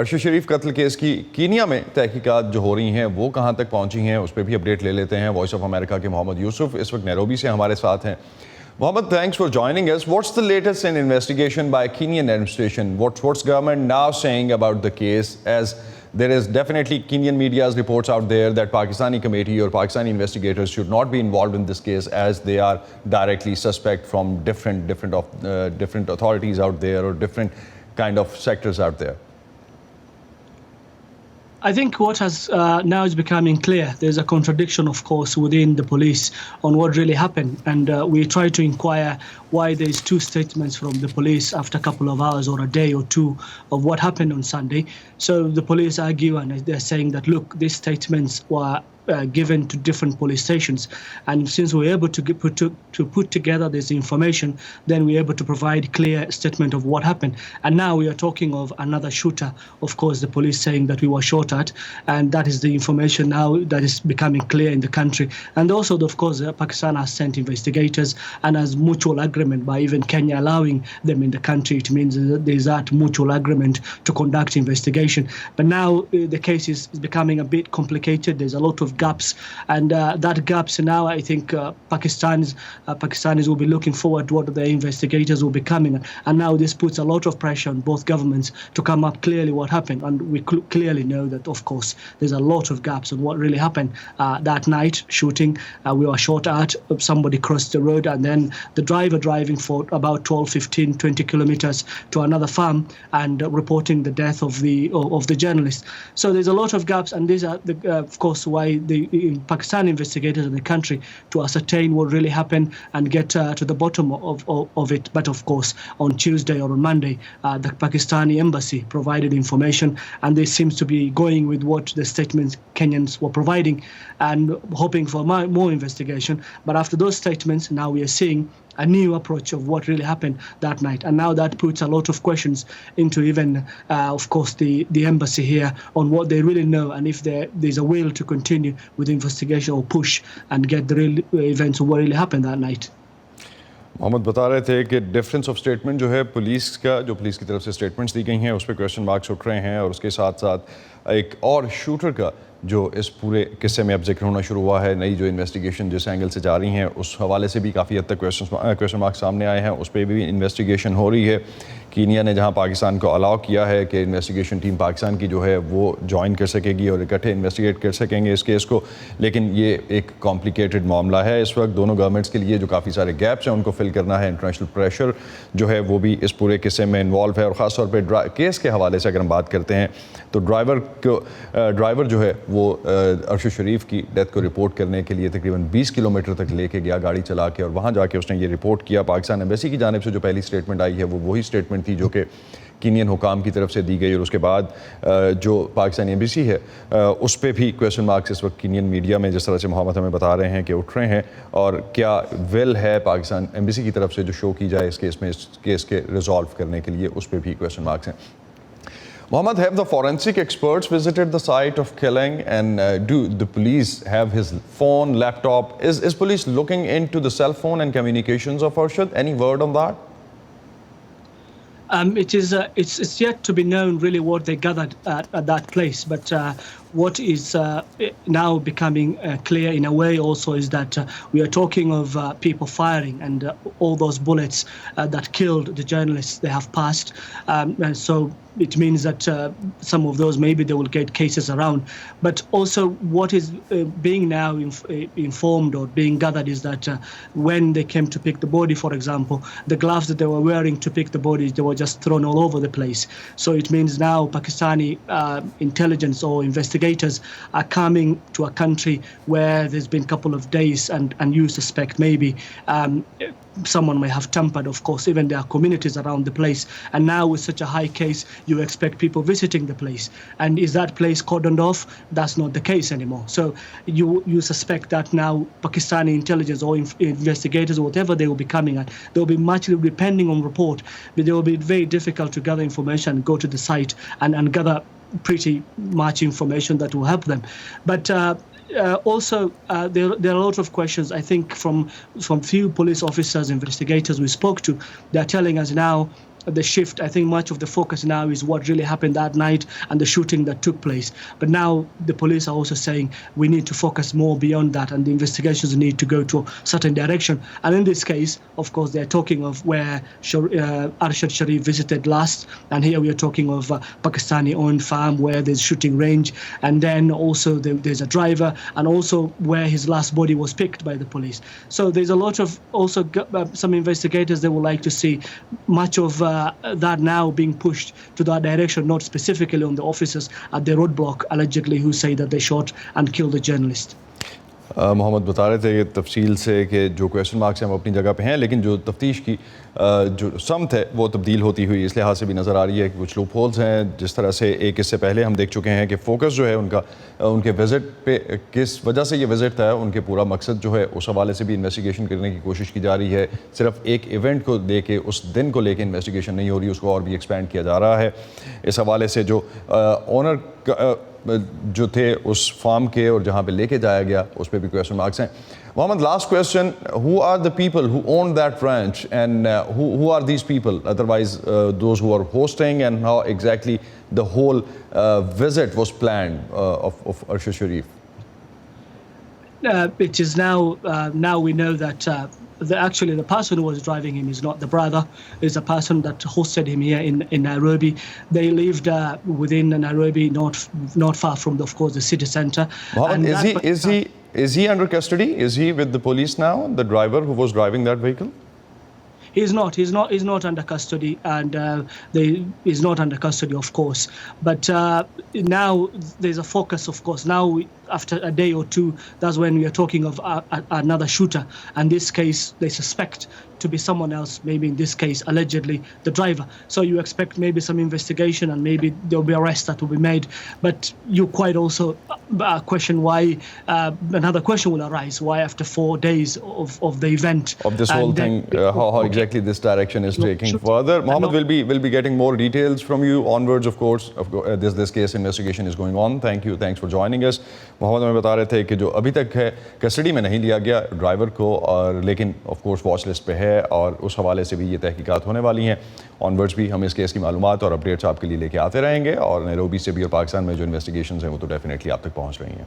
अरशद शरीफ कत्ल केस की कीनिया में तहकीकात जो हो रही हैं वो कहाँ तक पहुँची हैं, उस पर भी अपडेट ले लेते हैं। वॉइस ऑफ अमेरिका के मोहम्मद यूसुफ इस वक्त नैरोबी से हमारे साथ हैं। Mohammed, thanks for joining us. What's the latest in investigation by Kenyan administration? What's government now saying about the case? As there is definitely Kenyan media's reports out there that Pakistani committee or Pakistani investigators should not be involved in this case, as they are directly suspect from different authorities out there or different kind of sectors out there. I think what has now is becoming clear. There's a contradiction, of course, within the police on what really happened. And we try to inquire why there's two statements from the police after a couple of hours or a day or two of what happened on Sunday. So the police argue and they're saying that, look, these statements were given to different police stations, and since we're able to put together this information, then we're able to provide clear statement of what happened. And now we are talking of another shooter, of course, the police saying that we were shot at, and that is the information now that is becoming clear in the country. And also, of course, Pakistan has sent investigators and has mutual agreement by even Kenya allowing them in the country. It means that there's that mutual agreement to conduct investigation. But now the case is becoming a bit complicated. There's a lot of gaps, and that gaps now, I think Pakistanis will be looking forward to what the investigators will be coming, and now this puts a lot of pressure on both governments to come up clearly what happened. And we clearly know that, of course, there's a lot of gaps on what really happened that night shooting. We were shot at, somebody crossed the road, and then the driver driving for about 12, 15, 20 kilometers to another farm and reporting the death of the journalist. So there's a lot of gaps, and these are of course why the Pakistan investigators in the country to ascertain what really happened and get to the bottom of it. But of course, on Tuesday or on Monday, the Pakistani embassy provided information, and they seems to be going with what the statements Kenyans were providing and hoping for more investigation. But after those statements, now we are seeing a new approach of what really happened that night. And now that puts a lot of questions into even, of course, the embassy here on what they really know and if there's a will to continue with investigation or push and get the real events of what really happened that night. Mohammad बता रहे थे कि difference of statement जो है police की तरफ से statements दी गई हैं उस पर क्वेश्चन मार्क्स उठ रहे हैं, और उसके साथ साथ एक और शूटर का जो इस पूरे किस्से में अब जिक्र होना शुरू हुआ है। नई जो इन्वेस्टिगेशन जिस एंगल से जा रही हैं उस हवाले से भी काफ़ी हद तक क्वेश्चन मार्क्स सामने आए हैं। उस पर भी इन्वेस्टिगेशन हो रही है। कीनिया ने जहां पाकिस्तान को अलाउ किया है कि इन्वेस्टिगेशन टीम पाकिस्तान की जो है वो ज्वाइन कर सकेगी और इकट्ठे इन्वेस्टिगेट कर सकेंगे इस केस को, लेकिन ये एक कॉम्प्लिकेटेड मामला है। इस वक्त दोनों गवर्नमेंट्स के लिए जो काफ़ी सारे गैप्स हैं उनको फिल करना है। इंटरनेशनल प्रेशर जो है वो भी इस पूरे किस्से में इन्वॉल्व है, और ख़ास तौर पर केस के हवाले से अगर हम बात करते हैं तो ड्राइवर जो है वो अरशद शरीफ की डेथ को रिपोर्ट करने के लिए तकरीबन 20 किलोमीटर तक लेके गया गाड़ी चला के, और वहाँ जाके उसने ये रिपोर्ट किया। पाकिस्तान एम्बेसी की जानिब से जो पहली स्टेटमेंट आई है वो वही स्टेटमेंट थी जो कि कीनियन हुकाम की तरफ से दी गई, और उसके बाद जो पाकिस्तानी एम्बेसी है उस पर भी क्वेश्चन मार्क्स इस वक्त कीनियन मीडिया में जिस तरह से मोहम्मद हमें बता रहे हैं कि उठ रहे हैं, और क्या विल है पाकिस्तान एम्बेसी की तरफ से जो शो की जाए इस केस में, इस केस के रिजॉल्व करने के लिए, उस पर भी क्वेश्चन मार्क्स हैं। Mohammed, have the forensic experts visited the site of killing, and do the police have his phone, laptop? Is police looking into the cell phone and communications of Arshad? Any word on that? It's yet to be known really what they gathered at that place, but what is now becoming clear in a way also is that we are talking of people firing, and all those bullets that killed the journalists, they have passed, and so it means that some of those maybe they will get cases around. But also what is being now informed or being gathered is that when they came to pick the body, for example, the gloves that they were wearing to pick the bodies, they were just thrown all over the place. So it means now Pakistani intelligence or investigators are coming to a country where there's been a couple of days, and you suspect maybe someone may have tampered. Of course, even there are communities around the place, and now with such a high case you expect people visiting the place, and is that place cordoned off? That's not the case anymore. So you suspect that now Pakistani intelligence or investigators or whatever they will be coming at, they will be much depending on report, but they will be very difficult to gather information, go to the site and gather pretty much information that will help them. But also, there are a lot of questions, I think, from few police officers, investigators we spoke to. They're telling us now the shift. I think much of the focus now is what really happened that night and the shooting that took place. But now the police are also saying we need to focus more beyond that, and the investigations need to go to a certain direction. And in this case, of course, they're talking of where Arshad Sharif visited last, and here we are talking of Pakistani-owned farm where there's shooting range, and then also there's a driver, and also where his last body was picked by the police. So there's a lot of also some investigators, they would like to see much of that now being pushed to that direction, not specifically on the officers at the roadblock allegedly who say that they shot and killed the journalist. Mohammad बता रहे थे तफसील से कि जो question marks हैं वो अपनी जगह पे हैं, लेकिन जो तफ्तीश की जो समत है वो तब्दील होती हुई इस लिहाज से भी नज़र आ रही है कि कुछ लूप होल्स हैं। जिस तरह से एक इससे पहले हम देख चुके हैं कि फोकस जो है उनका उनके विज़िट पे किस वजह से ये विज़िट था, उनके पूरा मकसद जो है उस हवाले से भी इन्वेस्टिगेशन करने की कोशिश की जा रही है। सिर्फ एक इवेंट को लेके, उस दिन को लेके इन्वेस्टिगेशन नहीं हो रही, उसको और भी एक्सपेंड किया जा रहा है। इस हवाले से जो ओनर जो थे उस फार्म के और जहाँ पे लेके जाया गया उस पर भी क्वेश्चन मार्क्स हैं। Mohammad, last question, who are the people who own that ranch and who are these people, otherwise those who are hosting, and how exactly the whole visit was planned of Arshad Sharif? It is now we know that actually the person who was driving him is not the brother, is a person that hosted him here in Nairobi. They lived within Nairobi, not far from of course the city center. Mohammed, is he under custody? Is he with the police now, the driver who was driving that vehicle? He's not under custody, and he's not under custody, of course. But now there's a focus, of course. Now, after a day or two, that's when we are talking of another shooter. And this case, they suspect to be someone else, maybe in this case, allegedly, the driver. So you expect maybe some investigation and maybe there'll be arrests that will be made. But you quite also question why, another question will arise, why after 4 days of the event. Of this whole thing, how exactly this direction is taking further. Mohammed, will be getting more details from you onwards, of course. This case investigation is going on. Thanks for joining us. Mohammad हमें बता रहे थे कि जो अभी तक है custody में नहीं लिया गया ड्राइवर को, और लेकिन ऑफ कोर्स वॉच लिस्ट पे है, और उस हवाले से भी ये तहकीकात होने वाली हैं। ऑनवर्ड्स भी हम इस केस की मालूमात और अपडेट्स आपके लिए लेके आते रहेंगे, और नैरोबी से भी और पाकिस्तान में जो इन्वेस्टिगेशंस हैं वो तो डेफिनेटली आप तक पहुंच रही हैं।